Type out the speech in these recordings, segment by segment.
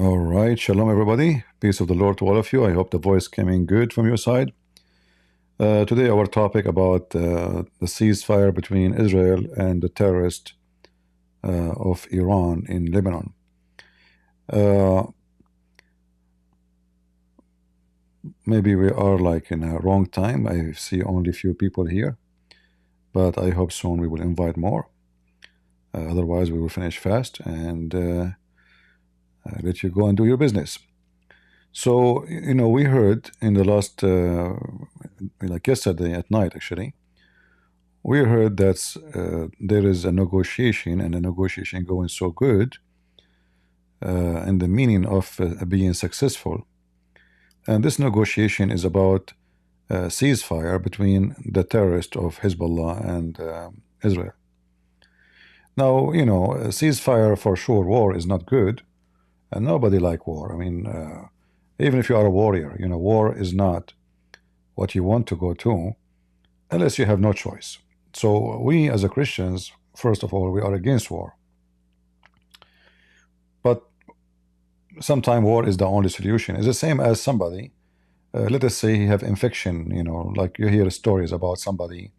All right, shalom everybody. Peace of the Lord to all of you. I hope the voice came in good from your side. Today our topic about the ceasefire between Israel and the terrorist of Iran in Lebanon. Maybe we are like in a wrong time. I see only few people here, but I hope soon we will invite more. Otherwise we will finish fast and let you go and do your business. So, we heard in the last, like yesterday at night actually, we heard that there is a negotiation and a negotiation going so good, and the meaning of being successful. And this negotiation is about ceasefire between the terrorists of Hezbollah and Israel. Now, a ceasefire for sure, war is not good, and nobody like war. I mean, even if you are a warrior, war is not what you want to go to unless you have no choice. So we as a Christians, first of all, we are against war. But sometimes war is the only solution. It's the same as somebody, let us say he have infection, like you hear stories about somebody,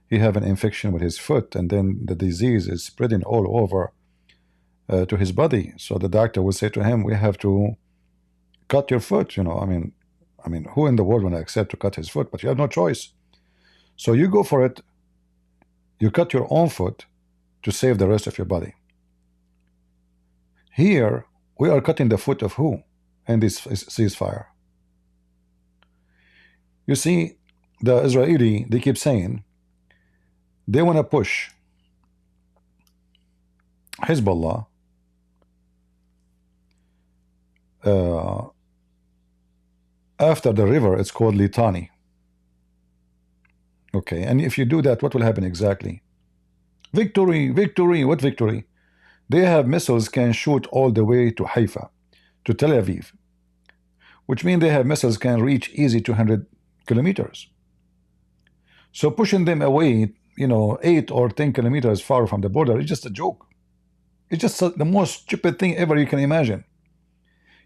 he have an infection with his foot and then the disease is spreading all over to his body. So the doctor would say to him, we have to cut your foot. I mean, who in the world would accept to cut his foot? But you have no choice. So you go for it. You cut your own foot to save the rest of your body. Here, we are cutting the foot of who in this ceasefire? You see, the Israeli, they keep saying they want to push Hezbollah after the river. It's called Litani. Okay, and if you do that, what will happen exactly? Victory, victory. What victory? They have missiles can shoot all the way to Haifa, to Tel Aviv, which means they have missiles can reach easy 200 kilometers. So pushing them away, 8 or 10 kilometers far from the border is just a joke. It's just the most stupid thing ever you can imagine.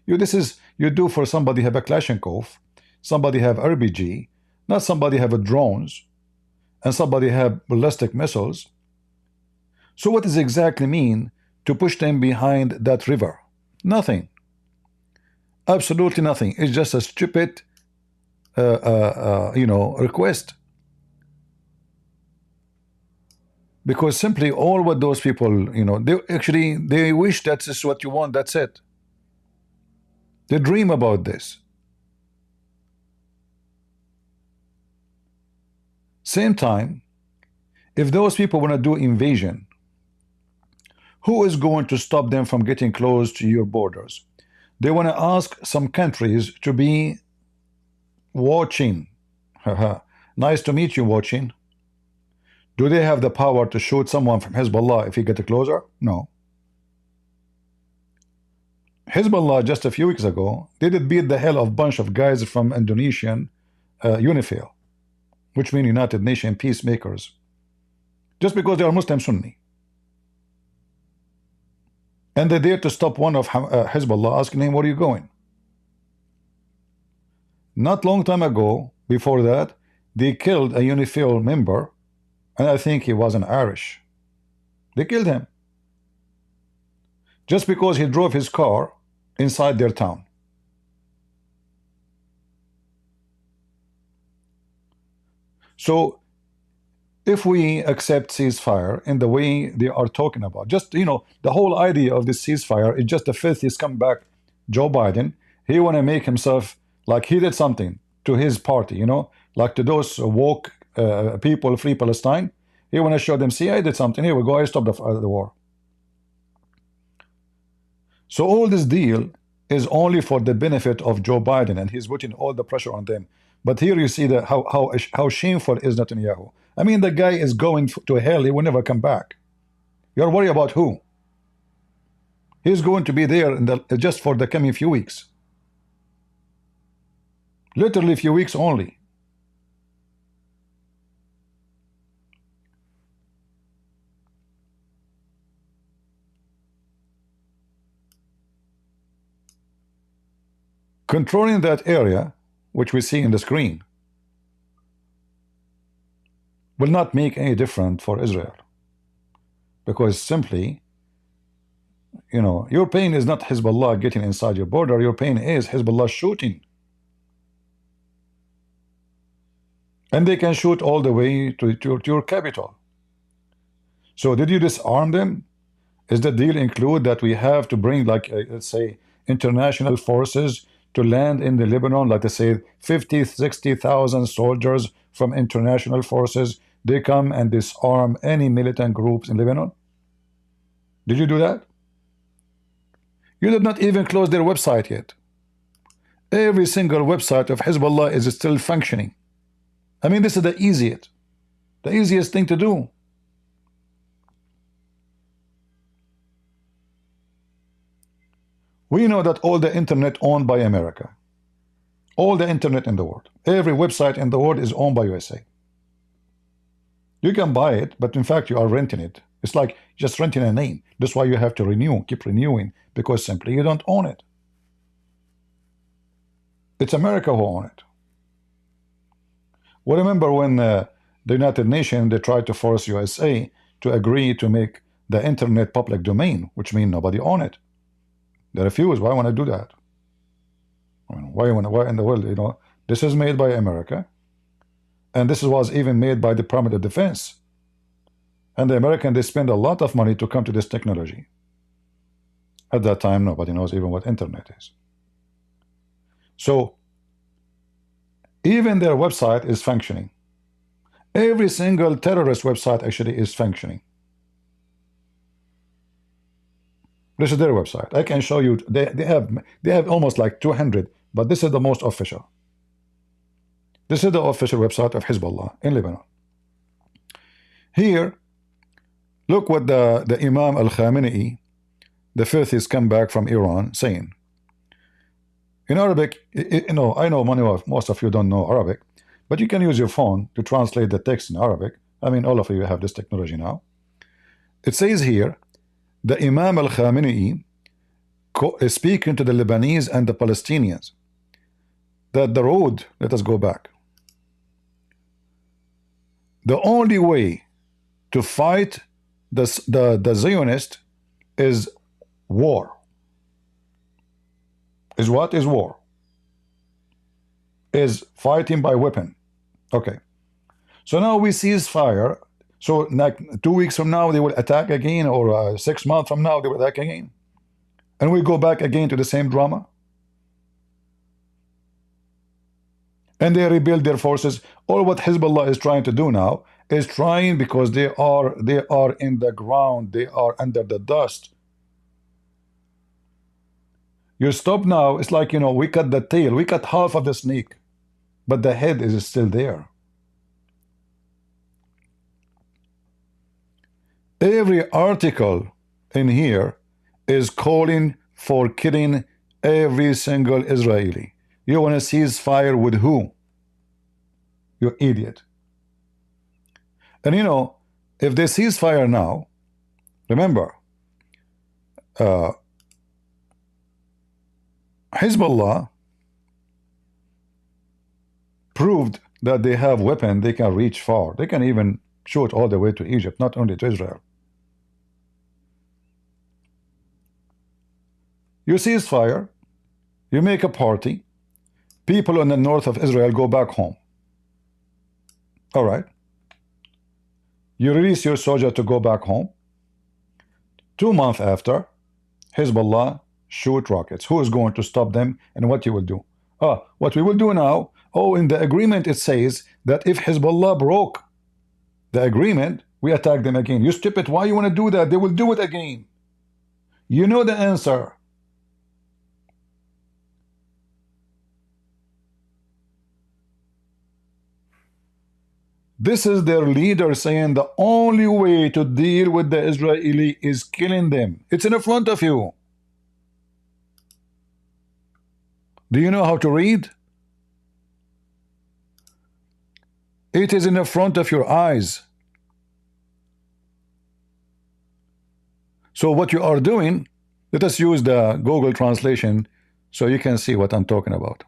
This is you do for somebody have a Kalashnikov, somebody have RPG, not somebody have a drones, and somebody have ballistic missiles. So what does it exactly mean to push them behind that river? Nothing. Absolutely nothing. It's just a stupid request. Because simply all what those people, they wish that is what you want, that's it. They dream about this. Same time, if those people want to do invasion, who is going to stop them from getting close to your borders? They want to ask some countries to be watching. Nice to meet you, watching. Do they have the power to shoot someone from Hezbollah if he gets closer? No. Hezbollah just a few weeks ago, they did beat the hell of a bunch of guys from Indonesian UNIFIL, which mean United Nations peacemakers, just because they are Muslim Sunni. And they dared to stop one of Hezbollah, asking him, where are you going? Not long time ago, before that, they killed a UNIFIL member, and I think he was an Irish. They killed him just because he drove his car inside their town. So if we accept ceasefire in the way they are talking about, just the whole idea of this ceasefire is just the fifth is come back. Joe Biden, he want to make himself like he did something to his party, like to those woke people, Free Palestine. He want to show them, see, I did something. Here we go, I stopped the war. So all this deal is only for the benefit of Joe Biden, and he's putting all the pressure on them. But here you see that how shameful is Netanyahu. I mean, the guy is going to hell. He will never come back. You're worried about who? He's going to be there just for the coming few weeks. Literally a few weeks only. Controlling that area, which we see in the screen, will not make any difference for Israel, because simply, you know, your pain is not Hezbollah getting inside your border. Your pain is Hezbollah shooting, and they can shoot all the way to your capital. So did you disarm them? Is the deal include that we have to bring, like, let's say, international forces to land in the Lebanon, like they say 50, 60,000 soldiers from international forces, they come and disarm any militant groups in Lebanon? Did you do that? You did not even close their website yet. Every single website of Hezbollah is still functioning. I mean, this is the easiest thing to do. We know that all the internet owned by America. All the internet in the world. Every website in the world is owned by USA. You can buy it, but in fact you are renting it. It's like just renting a name. That's why you have to renew, keep renewing, because simply you don't own it. It's America who owns it. Well, remember when the United Nations, they tried to force USA to agree to make the internet public domain, which means nobody own it. They refuse. Why want to do that? I mean, why in the world, you know, this is made by America, and this was even made by the Department of Defense. And the Americans, they spend a lot of money to come to this technology. At that time, nobody knows even what internet is. So even their website is functioning. Every single terrorist website actually is functioning. This is their website. I can show you. They have almost like 200, but this is the most official. This is the official website of Hezbollah in Lebanon. Here, look what the Imam al-Khamenei, the fifth, is come back from Iran saying. In Arabic, you know, I know most of you don't know Arabic, but you can use your phone to translate the text in Arabic. I mean, all of you have this technology now. It says here, the Imam al-Khamenei is speaking to the Lebanese and the Palestinians that the road, let us go back. The only way to fight the Zionist is war. Is what? Is war. Is fighting by weapon. Okay. So now we ceasefire. So like 2 weeks from now they will attack again, or 6 months from now they will attack again, and we go back again to the same drama, and they rebuild their forces. All what Hezbollah is trying to do now is trying, because they are in the ground, they are under the dust. You stop now, it's like, you know, we cut the tail, we cut half of the snake, but the head is still there. Every article in here is calling for killing every single Israeli. You want to ceasefire with who? You idiot. And you know, if they ceasefire now, remember, Hezbollah proved that they have weapons, they can reach far. They can even shoot all the way to Egypt, not only to Israel. You ceasefire, you make a party, people in the north of Israel go back home. All right. You release your soldier to go back home. 2 months after, Hezbollah shoot rockets. Who is going to stop them, and what you will do? What we will do now, in the agreement it says that if Hezbollah broke the agreement, we attack them again. You stupid, why you want to do that? They will do it again. You know the answer. This is their leader saying the only way to deal with the Israeli is killing them. It's in front of you. Do you know how to read? It is in the front of your eyes. So what you are doing, let us use the Google translation So you can see what I'm talking about.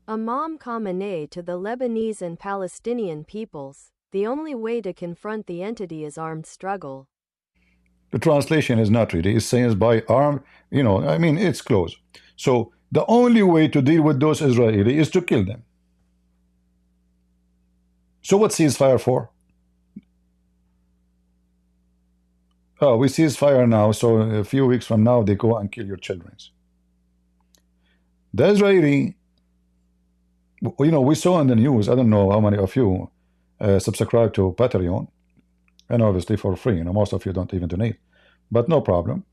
Imam Khamenei to the Lebanese and Palestinian peoples, the only way to confront the entity is armed struggle. The translation is not really. It says by arm, I mean, it's close. So the only way to deal with those Israelis is to kill them. So what ceasefire for? Oh, we ceasefire now, so a few weeks from now they go and kill your children. The Israeli, we saw in the news, I don't know how many of you subscribe to Patreon, and obviously for free, most of you don't even donate, but no problem.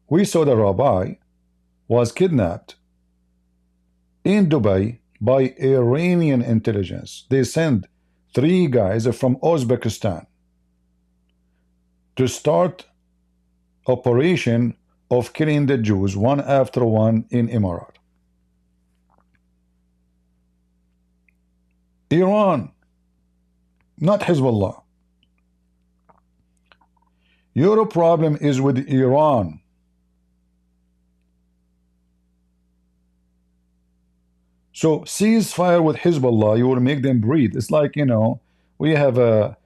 We saw the rabbi was kidnapped in Dubai by Iranian intelligence. They sent 3 guys from Uzbekistan to start operation of killing the Jews one after one in Emirat. Iran, not Hezbollah. Your problem is with Iran. So ceasefire with Hezbollah, you will make them breathe. It's like, we have a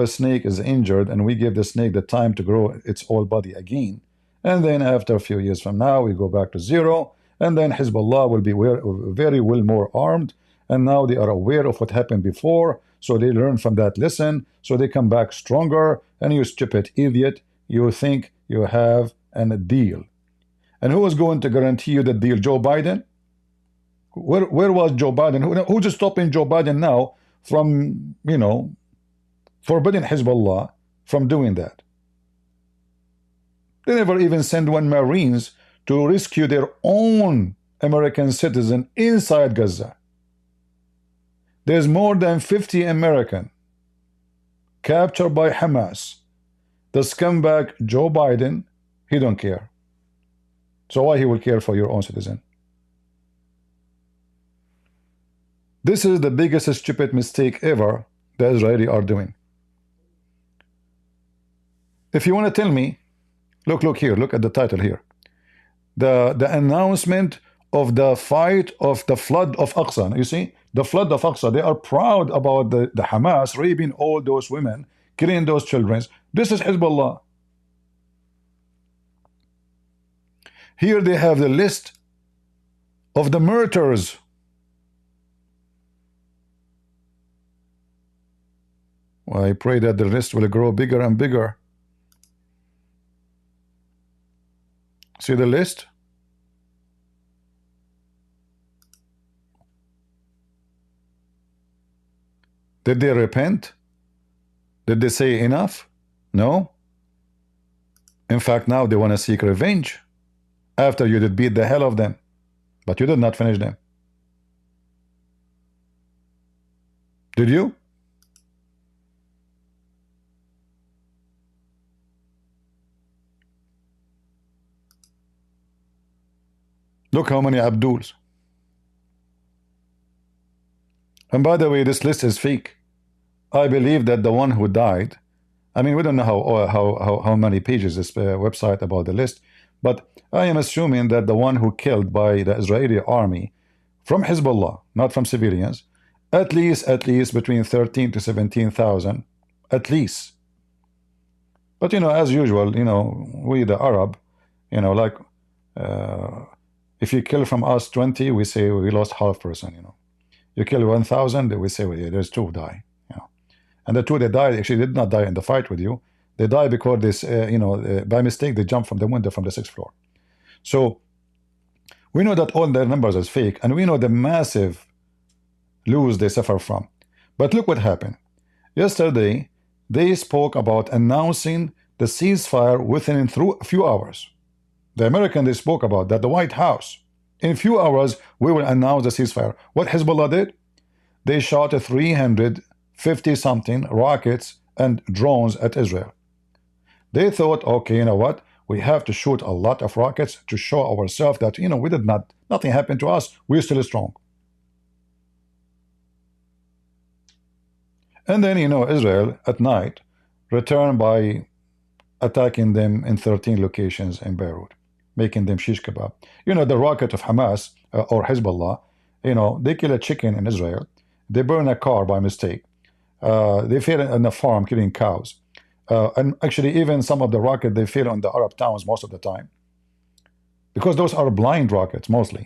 snake is injured and we give the snake the time to grow its whole body again. And then after a few years from now, we go back to 0. And then Hezbollah will be very well more armed. And now they are aware of what happened before. So they learn from that lesson. So they come back stronger. And you stupid idiot, you think you have a deal. And who is going to guarantee you the deal? Joe Biden? Where was Joe Biden? Who's stopping Joe Biden now from, forbidding Hezbollah from doing that? They never even send 1 Marines to rescue their own American citizen inside Gaza. There's more than 50 American captured by Hamas. The scumbag Joe Biden, he don't care. So why he will care for your own citizen? This is the biggest stupid mistake ever the Israeli are doing. If you want to tell me, look here, look at the title here. The announcement of the fight of the flood of Aqsa. You see, the flood of Aqsa, they are proud about the Hamas raping all those women, killing those children. This is Hezbollah. Here they have the list of the murderers. Well, I pray that the list will grow bigger and bigger. See the list? Did they repent? Did they say enough? No. In fact, now they want to seek revenge after you did beat the hell of them, but you did not finish them. Did you? Look how many Abduls. And by the way, this list is fake. I believe that the one who died, I mean, we don't know how many pages this website about the list, but I am assuming that the one who killed by the Israeli army from Hezbollah, not from civilians, at least between 13 to 17,000, at least. But as usual, we the Arab, like if you kill from us 20, we say we lost half person. You kill 1,000, we say there's 2 die. And the 2 that died actually did not die in the fight with you. They died because this, by mistake they jumped from the window from the 6th floor. So we know that all their numbers is fake, and we know the massive lose they suffer from. But look what happened. Yesterday they spoke about announcing the ceasefire within a few hours. The American, they spoke about that, the White House. In a few hours, we will announce the ceasefire. What Hezbollah did? They shot 350-something rockets and drones at Israel. They thought, okay, you know what? We have to shoot a lot of rockets to show ourselves that, we did nothing happened to us. We're still strong. And then, Israel at night return by attacking them in 13 locations in Beirut, making them shish kebab. You know, the rocket of Hamas or Hezbollah, you know, they kill a chicken in Israel, they burn a car by mistake, they fail in a farm killing cows, and actually even some of the rocket they fail on the Arab towns most of the time, because those are blind rockets mostly.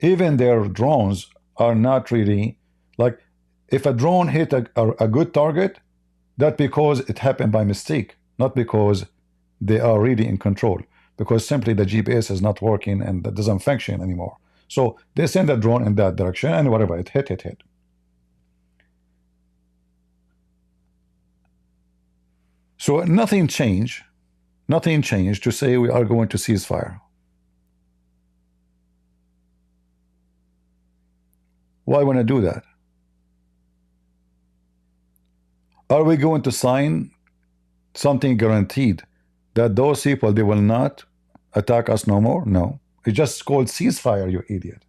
Even their drones are not really, like, if a drone hit a good target, that's because it happened by mistake, not because they are really in control, because simply the GPS is not working and that doesn't function anymore. So they send a drone in that direction and whatever it hit. So nothing changed to say we are going to ceasefire. Why want to do that? Are we going to sign something guaranteed that those people, they will not attack us no more? No. It's just called ceasefire, you idiot.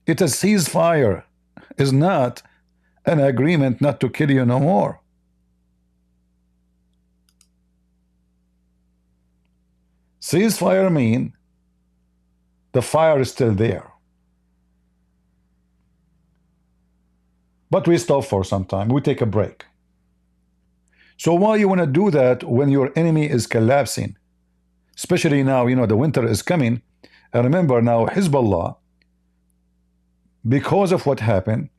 It's a ceasefire. It's not an agreement not to kill you no more. Ceasefire mean the fire is still there, but we stop for some time, we take a break. So why you want to do that when your enemy is collapsing? Especially now, you know, the winter is coming. And remember now, Hezbollah, because of what happened,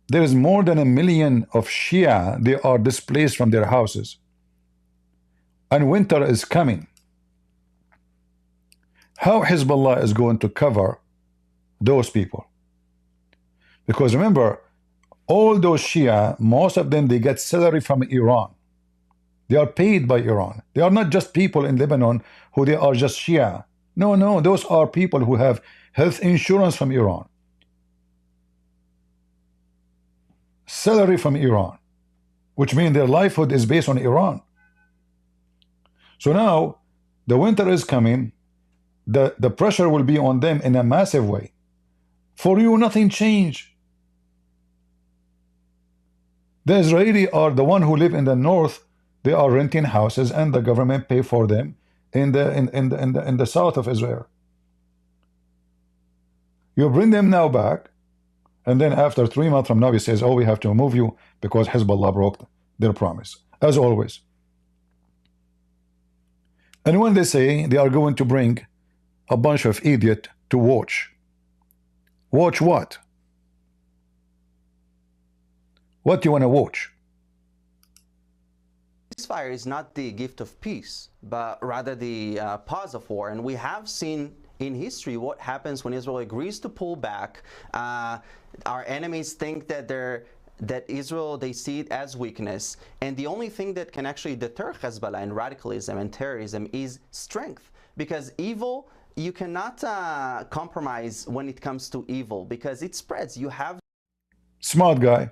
there is more than 1 million of Shia, they are displaced from their houses. And winter is coming. How Hezbollah is going to cover those people? Because remember, all those Shia, most of them, they get salary from Iran. They are paid by Iran. They are not just people in Lebanon who they are just Shia. No, those are people who have health insurance from Iran. Salary from Iran, which means their livelihood is based on Iran. So now, the winter is coming, the pressure will be on them in a massive way. For you, nothing changed. The Israeli are the one who live in the north. They are renting houses, and the government pay for them in the south of Israel. You bring them now back, and then after 3 months from now, he says, "Oh, we have to move you because Hezbollah broke their promise," as always. And when they say they are going to bring a bunch of idiots to watch what? What do you want to watch? Ceasefire is not the gift of peace, but rather the pause of war. And we have seen in history what happens when Israel agrees to pull back. Our enemies think that Israel, they see it as weakness. And the only thing that can actually deter Hezbollah and radicalism and terrorism is strength. Because evil, you cannot compromise when it comes to evil, because it spreads. You have... Smart guy.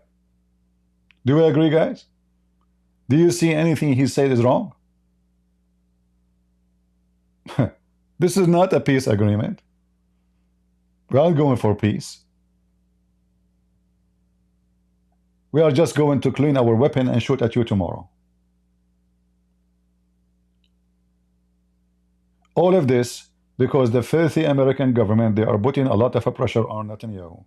Do we agree, guys? Do you see anything he said is wrong? This is not a peace agreement. We are going for peace. We are just going to clean our weapon and shoot at you tomorrow. All of this because the filthy American government, they are putting a lot of pressure on Netanyahu.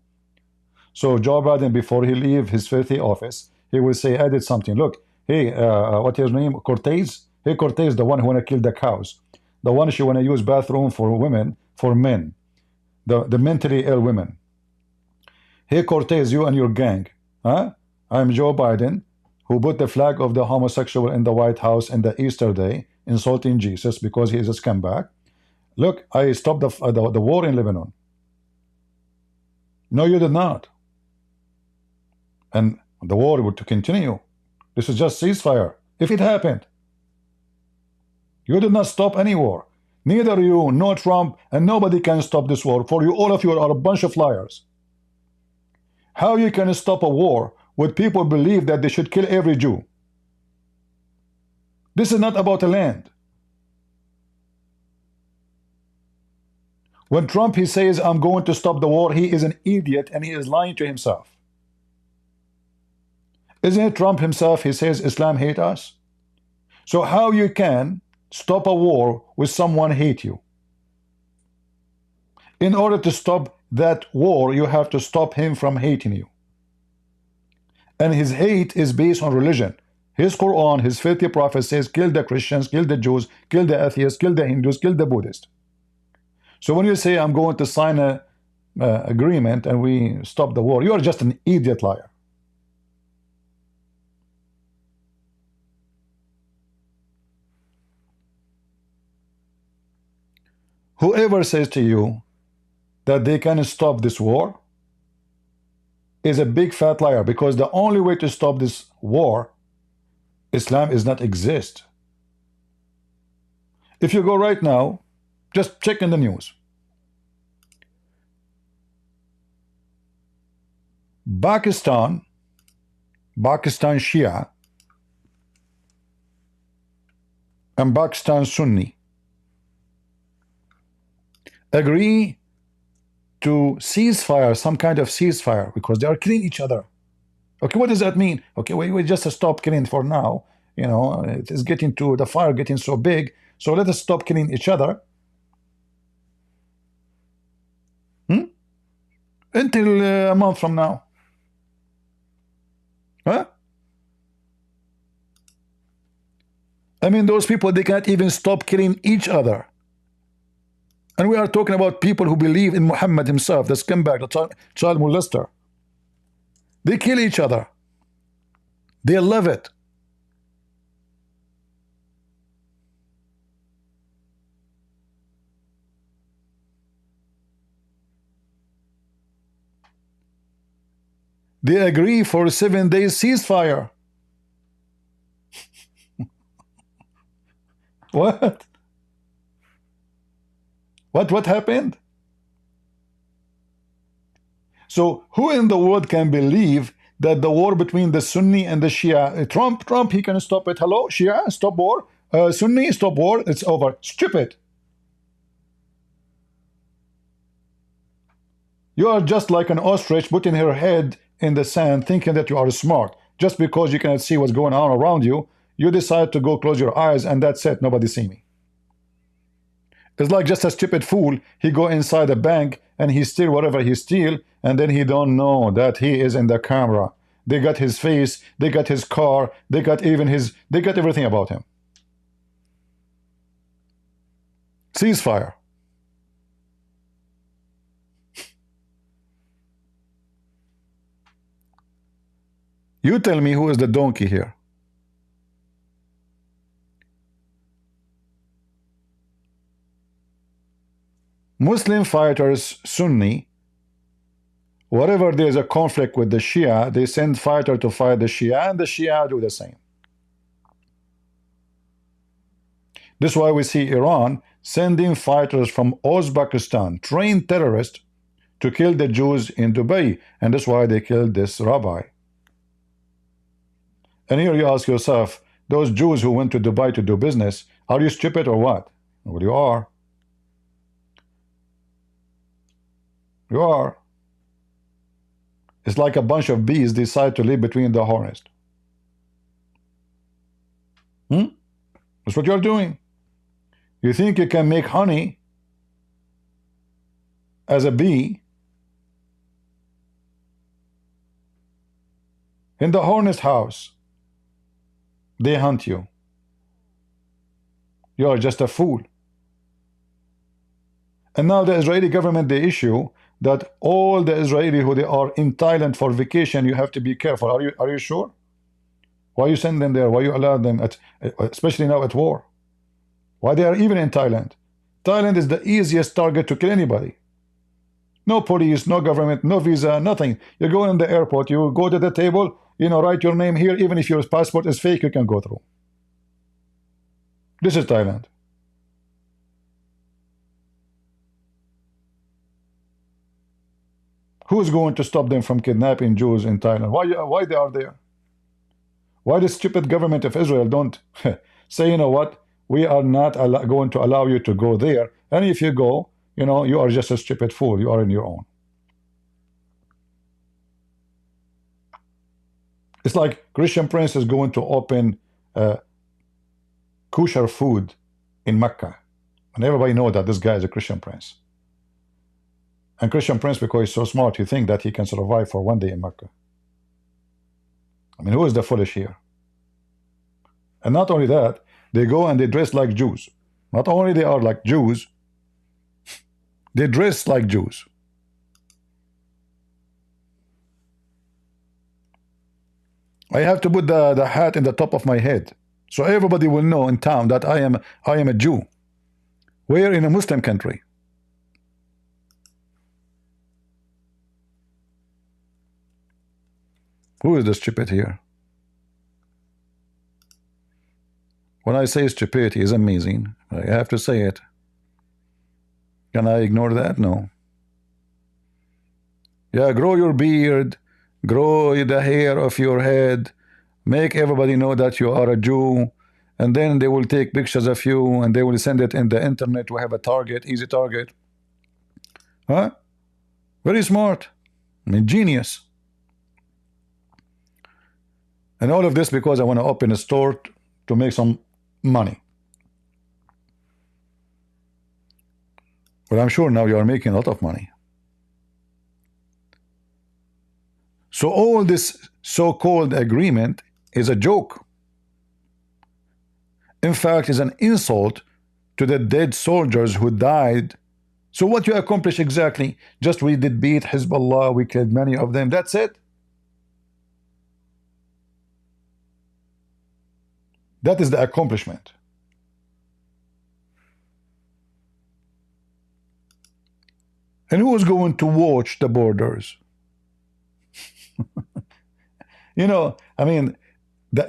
So Joe Biden, before he leave his filthy office, he will say, I did something. Look, hey, what's his name? Cortez? Hey, Cortez, the one who want to kill the cows. The one she want to use bathroom for women, for men. The mentally ill women. Hey, Cortez, you and your gang. Huh? I'm Joe Biden, who put the flag of the homosexual in the White House in the Easter day, insulting Jesus because he is a scumbag. Look, I stopped the war in Lebanon. No, you did not. And the war would continue. This is just ceasefire. If it happened, you did not stop any war. Neither you, nor Trump, and nobody can stop this war. For you, all of you are a bunch of liars. How you can stop a war with people believe that they should kill every Jew? This is not about a land. When Trump, he says, I'm going to stop the war, he is an idiot and he is lying to himself. Isn't it Trump himself? He says Islam hate us. So how you can stop a war with someone hate you? In order to stop that war, you have to stop him from hating you. And his hate is based on religion. His Quran, his filthy prophet says, kill the Christians, kill the Jews, kill the atheists, kill the Hindus, kill the Buddhists. So when you say, I'm going to sign a agreement and we stop the war, you are just an idiot liar. Whoever says to you that they can stop this war is a big fat liar, because the only way to stop this war, Islam is not exist. If you go right now, just check in the news. Pakistan Shia and Pakistan Sunni agree to ceasefire, some kind of ceasefire, because they are killing each other. Okay, what does that mean? Okay, we just stop killing for now. You know, it is getting to the fire getting so big, so let us stop killing each other. Until a month from now. Huh? I mean, those people, they can't even stop killing each other. And we are talking about people who believe in Mohammed himself, the scumbag, the child molester. They kill each other. They love it. They agree for 7 days ceasefire. What? What happened? So who in the world can believe that the war between the Sunni and the Shia, Trump, he can stop it. Hello, Shia, stop war. Sunni, stop war. It's over. Stupid. You are just like an ostrich putting her head in the sand, thinking that you are smart. Just because you cannot see what's going on around you, you decide to go close your eyes, and that's it. Nobody see me. It's like just a stupid fool. He go inside a bank and he steal whatever he steal, and then he don't know that he is in the camera. They got his face, they got his car, they got everything about him. Ceasefire. You tell me who is the donkey here. Muslim fighters, Sunni, wherever there is a conflict with the Shia, they send fighter to fight the Shia, and the Shia do the same. This is why we see Iran sending fighters from Uzbekistan, trained terrorists, to kill the Jews in Dubai, and that's why they killed this rabbi. And here you ask yourself, those Jews who went to Dubai to do business, are you stupid or what? Well, you are. You are. It's like a bunch of bees decide to live between the hornets. That's what you're doing. You think you can make honey as a bee in the hornet's house. They hunt you. You are just a fool. And now the Israeli government, they issue that all the Israeli who they are in Thailand for vacation, you have to be careful. Are you sure? Why you send them there? Why you allow them especially now at war? Why they are even in Thailand? Thailand is the easiest target to kill anybody. No police, no government, no visa, nothing. You go in the airport, you go to the table, you know, write your name here. Even if your passport is fake, you can go through. This is Thailand. Who's going to stop them from kidnapping Jews in Thailand? Why they are there? Why the stupid government of Israel don't say, you know what, we are not going to allow you to go there, and if you go, you know, you are just a stupid fool. You are in your own. It's like Christian Prince is going to open kosher food in Mecca. And everybody know that this guy is a Christian Prince. And Christian Prince, because he's so smart, you think that he can survive for one day in Mecca. I mean, who is the foolish here? And not only that, they go and they dress like Jews. Not only they are like Jews, they dress like Jews. I have to put the hat in the top of my head, so everybody will know in town that I am a Jew. We're in a Muslim country. Who is the stupid here? When I say stupidity is amazing, I have to say it. Can I ignore that? No. Yeah, grow your beard, grow the hair of your head, make everybody know that you are a Jew, and then they will take pictures of you and they will send it in the internet to have a target, easy target. Huh? Very smart. I mean, genius. And all of this because I want to open a store to make some money. But I'm sure now you are making a lot of money. So all this so-called agreement is a joke. In fact, is an insult to the dead soldiers who died. So what you accomplish exactly? Just we did beat Hezbollah, we killed many of them, that's it? That is the accomplishment. And who is going to watch the borders? You know, I mean, the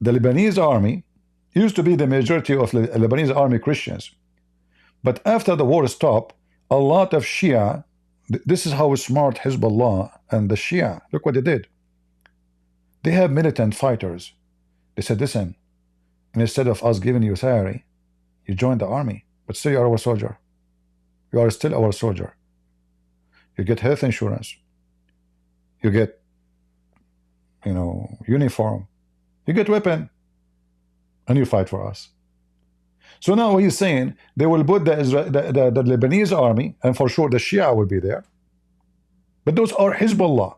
Lebanese army used to be the majority of the Lebanese army Christians. But after the war stopped, a lot of Shia, this is how smart Hezbollah and the Shia, look what they did. They have militant fighters. They said, listen, instead of us giving you salary, you join the army, but still you are our soldier. You are still our soldier. You get health insurance. You get, you know, uniform. You get weapon. And you fight for us. So now he's saying they will put the Lebanese army, and for sure the Shia will be there. But those are Hezbollah.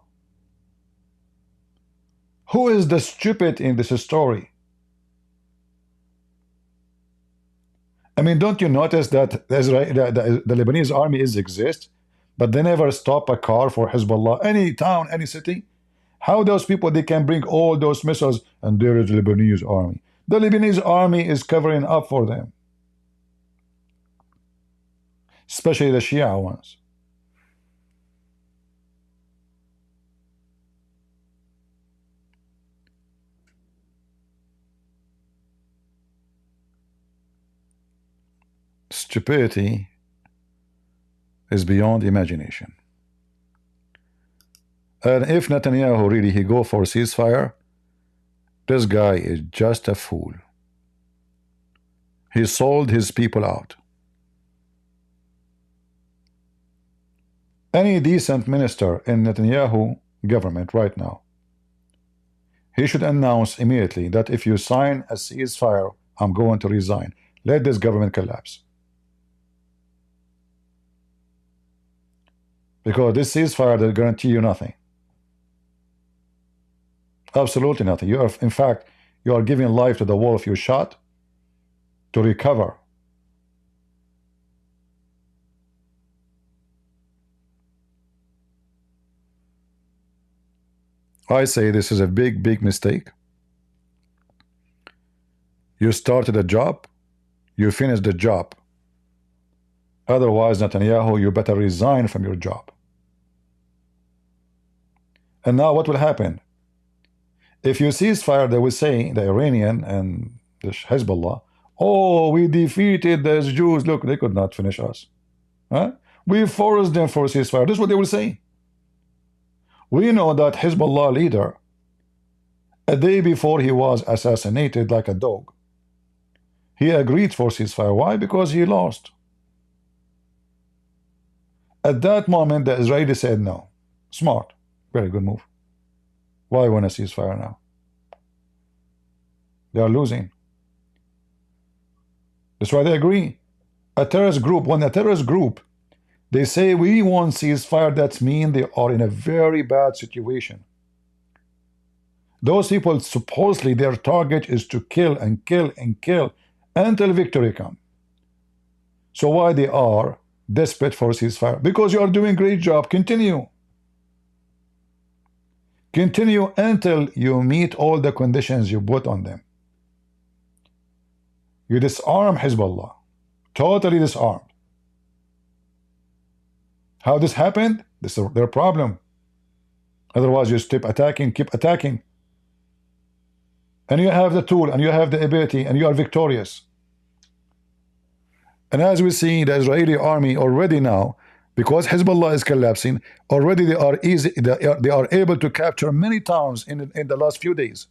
Who is the stupid in this story? I mean, don't you notice that the Lebanese army exists, but they never stop a car for Hezbollah, any town, any city? How those people, they can bring all those missiles, and there is the Lebanese army. The Lebanese army is covering up for them, especially the Shia ones. Stupidity is beyond imagination. And if Netanyahu really he go for ceasefire, this guy is just a fool. He sold his people out. Any decent minister in Netanyahu government right now, he should announce immediately that if you sign a ceasefire, I'm going to resign. Let this government collapse. Because this ceasefire will guarantee you nothing. Absolutely nothing. You are, in fact, you are giving life to the wolf you shot to recover. I say this is a big, big mistake. You started a job, you finished the job. Otherwise, Netanyahu, you better resign from your job. And now what will happen? If you ceasefire, they will say, the Iranian and the Hezbollah, oh, we defeated those Jews. Look, they could not finish us. Huh? We forced them for a ceasefire. This is what they will say. We know that Hezbollah leader, a day before he was assassinated like a dog, he agreed for ceasefire. Why? Because he lost. At that moment, the Israelis said no. Smart. Very good move. Why want a ceasefire now? They are losing. That's why they agree. A terrorist group, when a terrorist group, they say we want ceasefire, that means they are in a very bad situation. Those people, supposedly their target is to kill and kill and kill until victory comes. So why they are desperate for ceasefire? Because you are doing a great job. Continue. Continue until you meet all the conditions you put on them. You disarm Hezbollah. Totally disarmed. How this happened? This is their problem. Otherwise you keep attacking. And you have the tool, and you have the ability, and you are victorious. And as we see, the Israeli army already now, because Hezbollah is collapsing, already they are able to capture many towns in the last few days.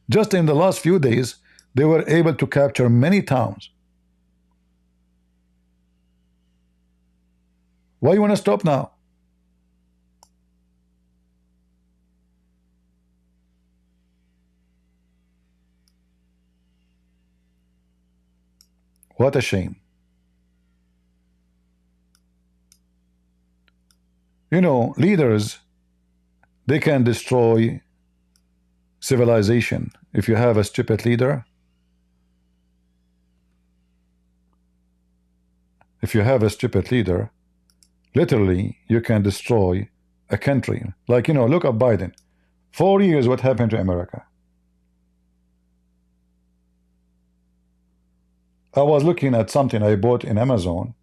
Just in the last few days, they were able to capture many towns. Why you want to stop now? What a shame. You know, leaders, they can destroy civilization. If you have a stupid leader, literally you can destroy a country. Like, you know, look at Biden. 4 years, what happened to America? I was looking at something I bought in Amazon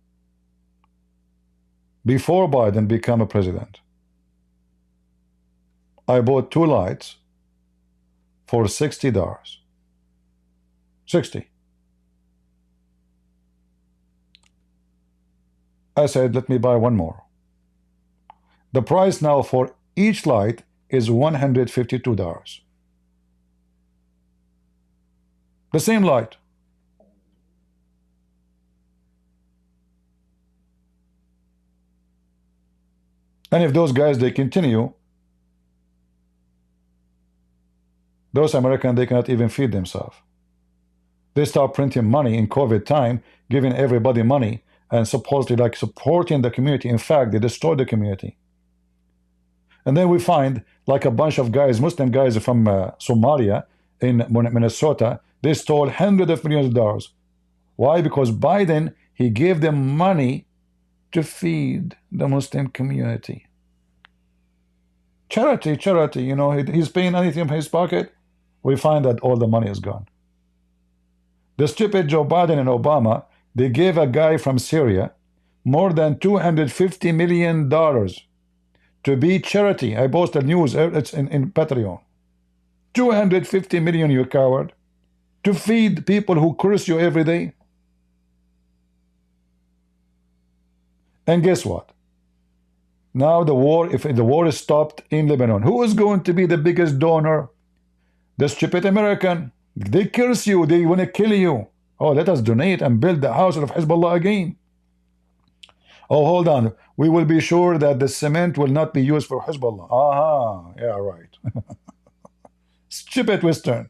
before Biden became a president. I bought 2 lights for $60. 60. I said, let me buy 1 more. The price now for each light is $152. The same light. And if those guys, they continue, those Americans, they cannot even feed themselves. They start printing money in COVID time, giving everybody money, and supposedly like supporting the community. In fact, they destroyed the community. And then we find like a bunch of guys, Muslim guys from Somalia in Minnesota, they stole hundreds of millions of dollars. Why? Because Biden, he gave them money to feed the Muslim community. Charity, you know, he's paying anything from his pocket. We find that all the money is gone. The stupid Joe Biden and Obama, they gave a guy from Syria more than $250 million to be charity. I posted news, it's in Patreon. 250 million, you coward, to feed people who curse you every day. And guess what? Now the war, if the war is stopped in Lebanon, who is going to be the biggest donor? The stupid American. They curse you, they want to kill you. Oh, let us donate and build the house of Hezbollah again. Oh, hold on. We will be sure that the cement will not be used for Hezbollah. Aha, yeah, right. Stupid Western.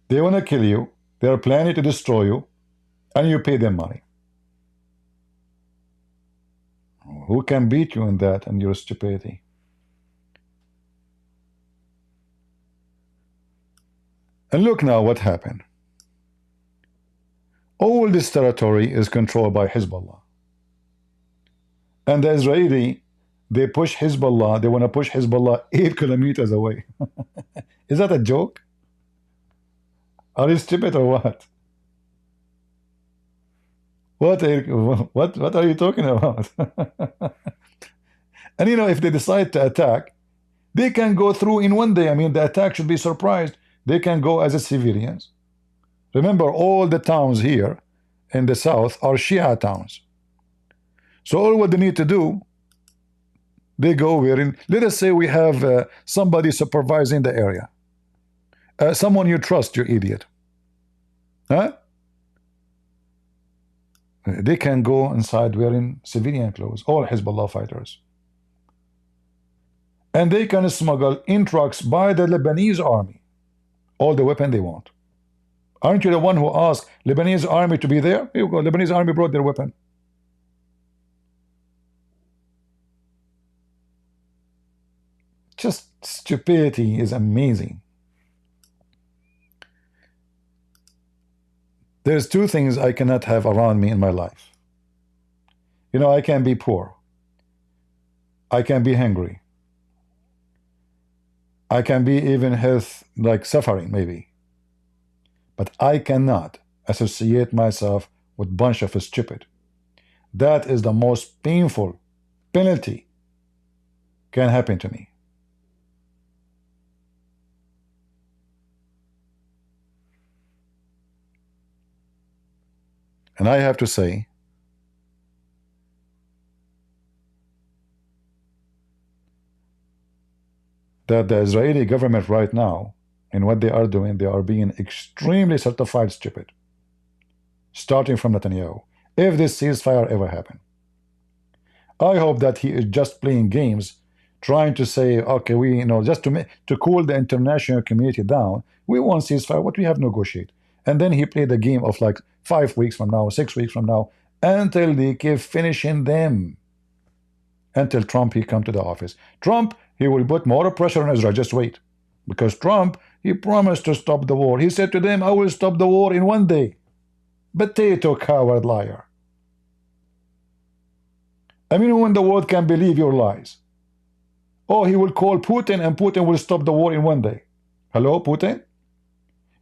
They want to kill you. They are planning to destroy you, and you pay them money. Who can beat you in that and your stupidity? And look now what happened. All this territory is controlled by Hezbollah. And the Israeli, they push Hezbollah, they want to push Hezbollah 8 kilometers away. Is that a joke? Are you stupid or what? What are you talking about? And you know, if they decide to attack, they can go through in one day. I mean, the attack should be surprised. They can go as a civilians. Remember, all the towns here in the south are Shia towns. So all what they need to do, they go where in, let us say we have somebody supervising the area. Someone you trust, you idiot. Huh? They can go inside wearing civilian clothes, all Hezbollah fighters. And they can smuggle in trucks by the Lebanese army all the weapon they want. Aren't you the one who asked Lebanese army to be there? Here you go. Lebanese army brought their weapon. Just stupidity is amazing. There's two things I cannot have around me in my life. You know, I can be poor. I can be hungry. I can be even health, like suffering maybe. But I cannot associate myself with a bunch of stupid. That is the most painful penalty can happen to me. And I have to say, that the Israeli government right now, in what they are doing, they are being extremely certified stupid. Starting from Netanyahu. If this ceasefire ever happen. I hope that he is just playing games, trying to say, okay, we, you know, just to cool the international community down, we want ceasefire, what we have negotiate. And then he played the game of like 5 weeks from now, 6 weeks from now, until they keep finishing them. Until Trump, he come to the office. Trump, he will put more pressure on Israel, just wait. Because Trump, he promised to stop the war. He said to them, I will stop the war in 1 day. Potato, coward, liar. I mean, when the world can believe your lies. Oh, he will call Putin and Putin will stop the war in 1 day. Hello, Putin?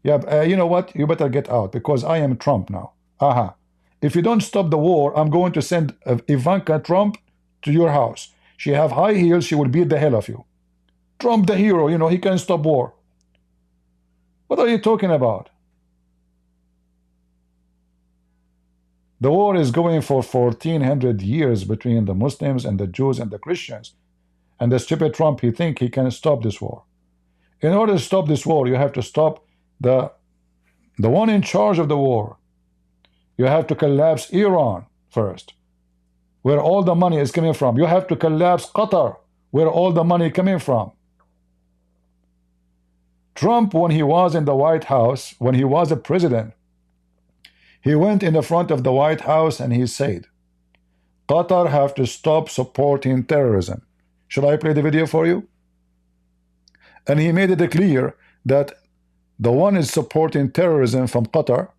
Yeah, you know what? You better get out because I am Trump now. Aha. If you don't stop the war, I'm going to send Ivanka Trump to your house. She have high heels, she will beat the hell of you. Trump the hero, you know, he can stop war. What are you talking about? The war is going for 1400 years between the Muslims and the Jews and the Christians. And the stupid Trump, he think he can stop this war. In order to stop this war, you have to stop the one in charge of the war. You have to collapse Iran first, where all the money is coming from. You have to collapse Qatar, where all the money coming from. Trump, when he was in the White House, when he was a president, he went in the front of the White House and he said, Qatar have to stop supporting terrorism. Should I play the video for you? And he made it clear that the one is supporting terrorism from Qatar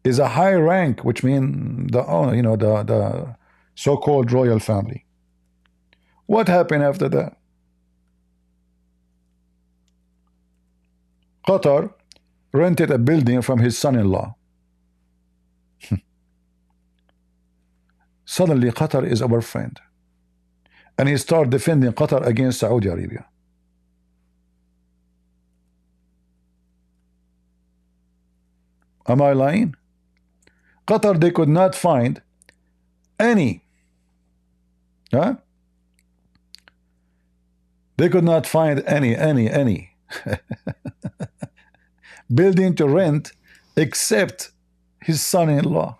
is a high rank, which means the the so-called royal family. What happened after that? Qatar rented a building from his son-in-law. Suddenly Qatar is our friend, and he started defending Qatar against Saudi Arabia. Am I lying? Qatar, they could not find any they could not find any building to rent except his son-in-law.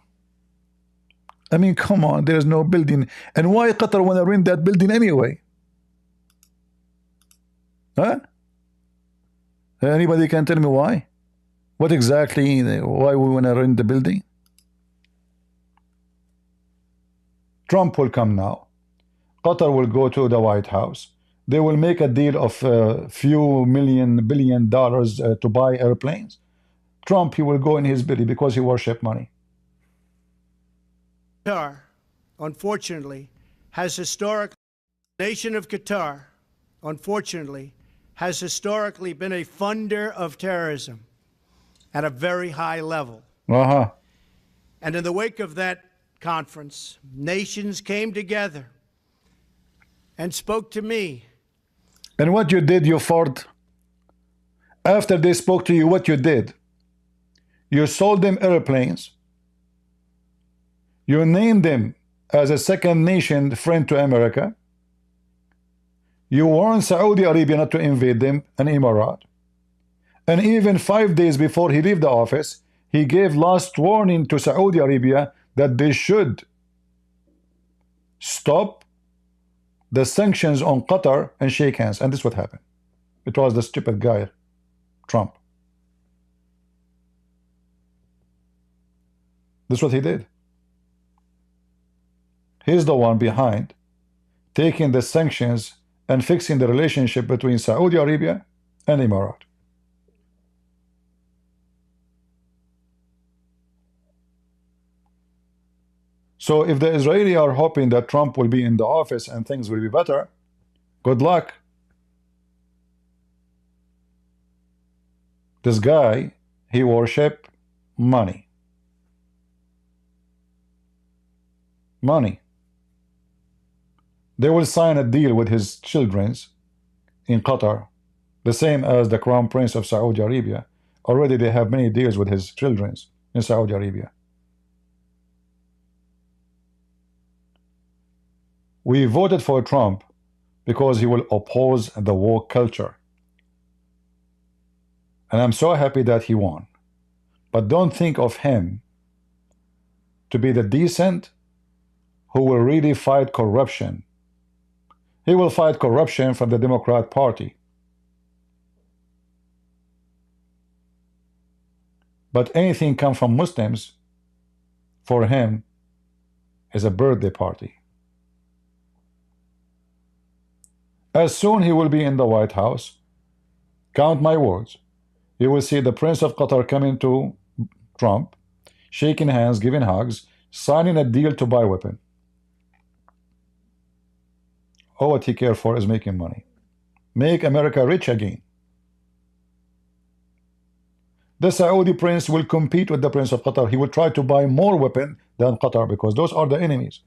I mean, come on, there's no building. And why Qatar want to rent that building anyway? Anybody can tell me why? What exactly, why we want to rent the building? Trump will come now. Qatar will go to the White House. They will make a deal of a few billion dollars to buy airplanes. Trump, he will go in his belly because he worship money. Qatar, unfortunately, has historically, the nation of Qatar, unfortunately, has historically been a funder of terrorism at a very high level. And in the wake of that conference, nations came together and spoke to me. And what you did, you fought. After they spoke to you, what you did? You sold them airplanes. You named them as a second nation friend to America. You warned Saudi Arabia not to invade them, and Emirat. And even 5 days before he left the office, he gave last warning to Saudi Arabia that they should stop the sanctions on Qatar and shake hands. And this is what happened. It was the stupid guy, Trump. This is what he did. He's the one behind taking the sanctions and fixing the relationship between Saudi Arabia and Emirates. So if the Israelis are hoping that Trump will be in the office and things will be better, good luck. This guy, he worship money. Money. They will sign a deal with his children's in Qatar, the same as the Crown Prince of Saudi Arabia. Already they have many deals with his children's in Saudi Arabia. We voted for Trump because he will oppose the woke culture. And I'm so happy that he won. But don't think of him to be the decent who will really fight corruption. He will fight corruption from the Democrat Party. But anything come from Muslims, for him, is a birthday party. As soon he will be in the White House, count my words, you will see the Prince of Qatar coming to Trump, shaking hands, giving hugs, signing a deal to buy weapon. All what he cares for is making money. Make America rich again. The Saudi prince will compete with the Prince of Qatar. He will try to buy more weapon than Qatar because those are the enemies.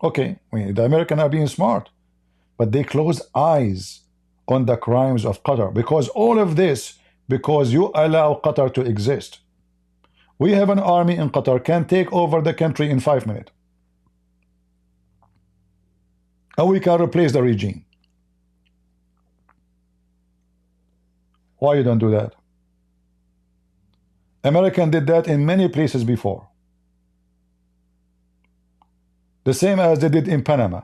Okay, the Americans are being smart, but they close eyes on the crimes of Qatar because all of this, because you allow Qatar to exist. We have an army in Qatar can take over the country in 5 minutes. And we can replace the regime. Why you don't do that? American did that in many places before. The same as they did in Panama.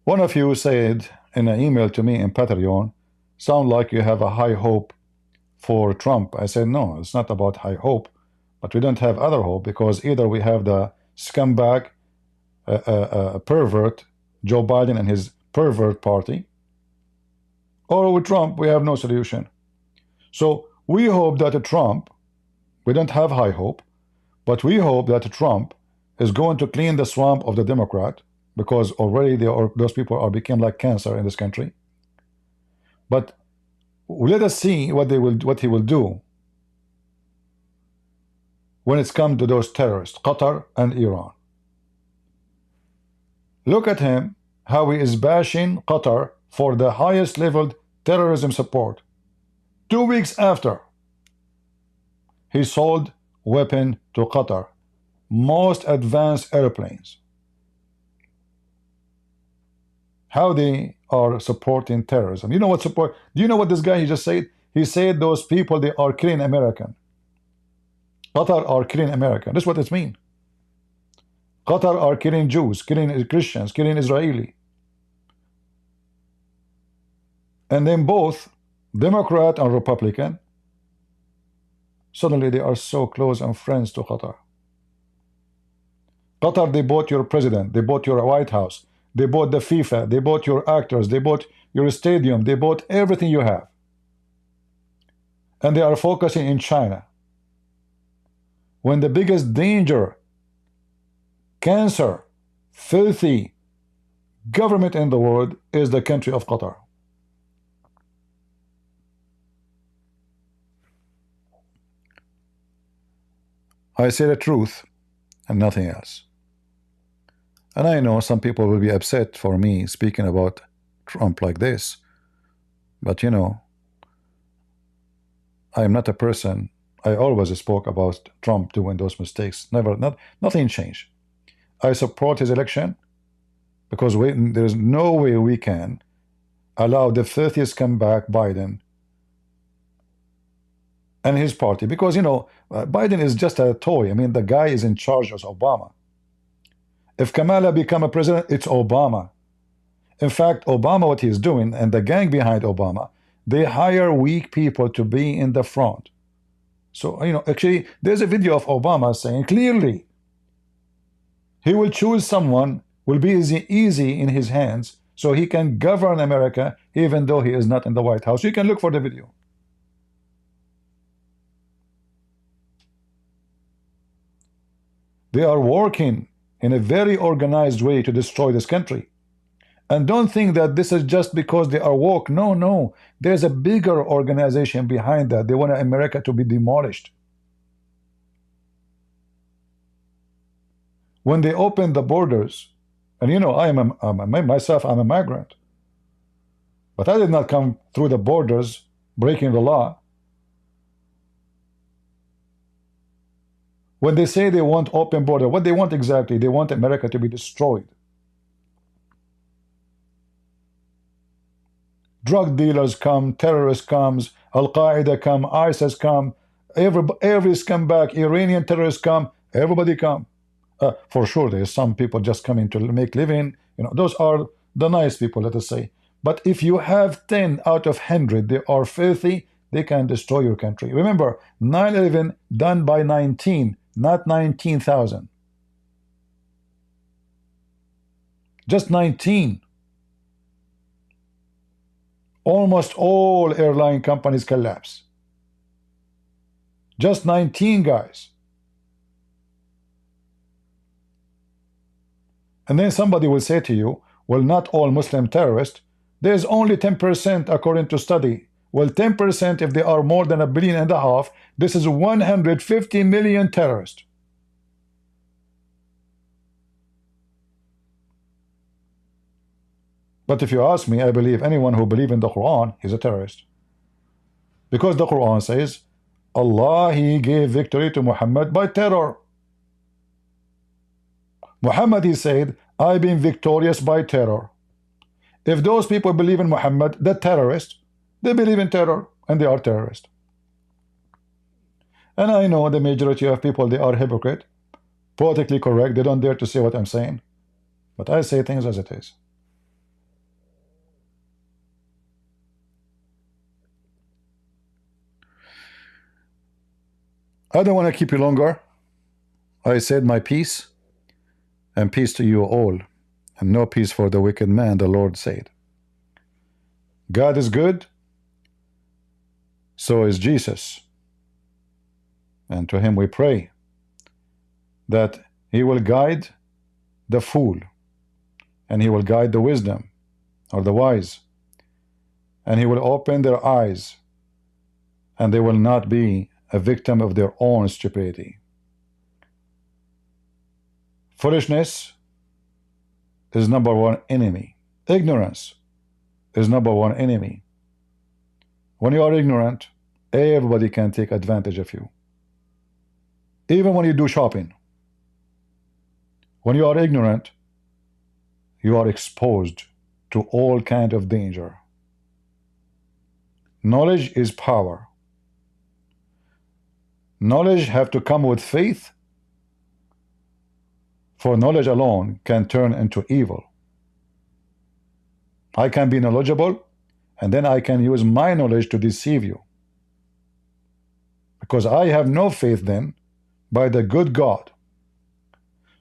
One of you said in an email to me in Patreon, sound like you have a high hope for Trump. I said, no, it's not about high hope, but we don't have other hope because either we have the scumbag, pervert, Joe Biden and his pervert party, or with Trump, we have no solution. So we hope that Trump, we don't have high hope, but we hope that Trump is going to clean the swamp of the Democrat, because already those people are become like cancer in this country. But let us see what he will do when it's come to those terrorists, Qatar and Iran. Look at him, how he is bashing Qatar for the highest level terrorism support. 2 weeks after, he sold weapon to Qatar, most advanced airplanes. How they are supporting terrorism. You know what support? Do you know what this guy he just said? He said those people, they are killing American. Qatar are killing American. That's what it means. Qatar are killing Jews, killing Christians, killing Israeli. And then both Democrat and Republican, suddenly they are so close and friends to Qatar. Qatar, they bought your president, they bought your White House, they bought the FIFA, they bought your actors, they bought your stadium, they bought everything you have. And they are focusing in China. When the biggest danger, cancer, filthy government in the world is the country of Qatar. I say the truth and nothing else. And I know some people will be upset for me speaking about Trump like this, but you know, I am not a person. I always spoke about Trump doing those mistakes. Nothing changed. I support his election because there's no way we can allow the filthiest comeback Biden and his party, because Biden is just a toy. I mean, the guy is in charge of Obama. If Kamala become a president, it's Obama. In fact, Obama, what he's doing, and the gang behind Obama, they hire weak people to be in the front. So, actually, there's a video of Obama saying clearly he will choose someone will be easy in his hands so he can govern America even though he is not in the White House. You can look for the video. They are working in a very organized way to destroy this country. And don't think that this is just because they are woke. No, no. There's a bigger organization behind that. They want America to be demolished. When they opened the borders, and myself, I'm a migrant. But I did not come through the borders breaking the law. When they say they want open border, what they want exactly? They want America to be destroyed. Drug dealers come, terrorists comes, Al-Qaeda come, ISIS come, every scumbag, Iranian terrorists come, everybody come. For sure, there's some people just coming to make living. Those are the nice people, let us say. But if you have 10 out of 100, they are filthy, they can destroy your country. Remember, 9/11 done by 19, not 19,000. Just 19. Almost all airline companies collapse. Just 19 guys. And then somebody will say to you, well, not all Muslim terrorists. There's only 10% according to study. Well, 10%, if they are more than 1.5 billion, this is 150 million terrorists. But if you ask me, I believe anyone who believes in the Quran is a terrorist. Because the Quran says, Allah, He gave victory to Muhammad by terror. Muhammad, he said, I've been victorious by terror. If those people believe in Muhammad, the terrorist, they believe in terror, and they are terrorists. And I know the majority of people, they are hypocrite, politically correct, they don't dare to say what I'm saying. But I say things as it is. I don't want to keep you longer. I said my piece, and peace to you all, and no peace for the wicked man, the Lord said. God is good, so is Jesus. And to him we pray that he will guide the fool, and he will guide the wisdom, or the wise, and he will open their eyes, and they will not be a victim of their own stupidity. Foolishness is #1 enemy. Ignorance is #1 enemy. When you are ignorant, everybody can take advantage of you. Even when you do shopping. When you are ignorant, you are exposed to all kind of danger. Knowledge is power. Knowledge have to come with faith, for knowledge alone can turn into evil. I can be knowledgeable, and then I can use my knowledge to deceive you. Because I have no faith then by the good God.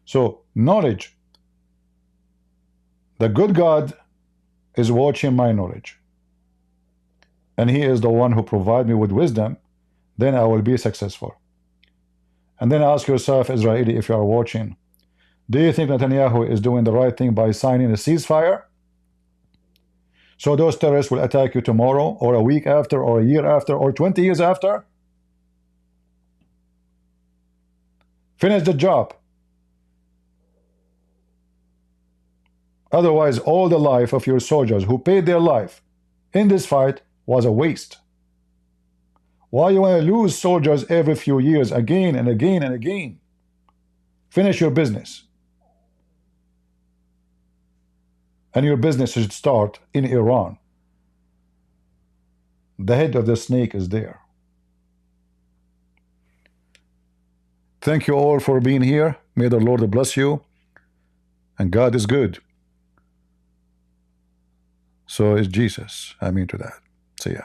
So, knowledge. The good God is watching my knowledge. And he is the one who provides me with wisdom, then I will be successful. And then ask yourself, Israeli, if you are watching, do you think Netanyahu is doing the right thing by signing a ceasefire? So those terrorists will attack you tomorrow, or a week after, or a year after, or 20 years after? Finish the job. Otherwise, all the life of your soldiers who paid their life in this fight was a waste. Why you want to lose soldiers every few years again and again and again? Finish your business. and your business should start in Iran. The head of the snake is there. Thank you all for being here. May the Lord bless you. And God is good. So is Jesus. I mean to that. See ya.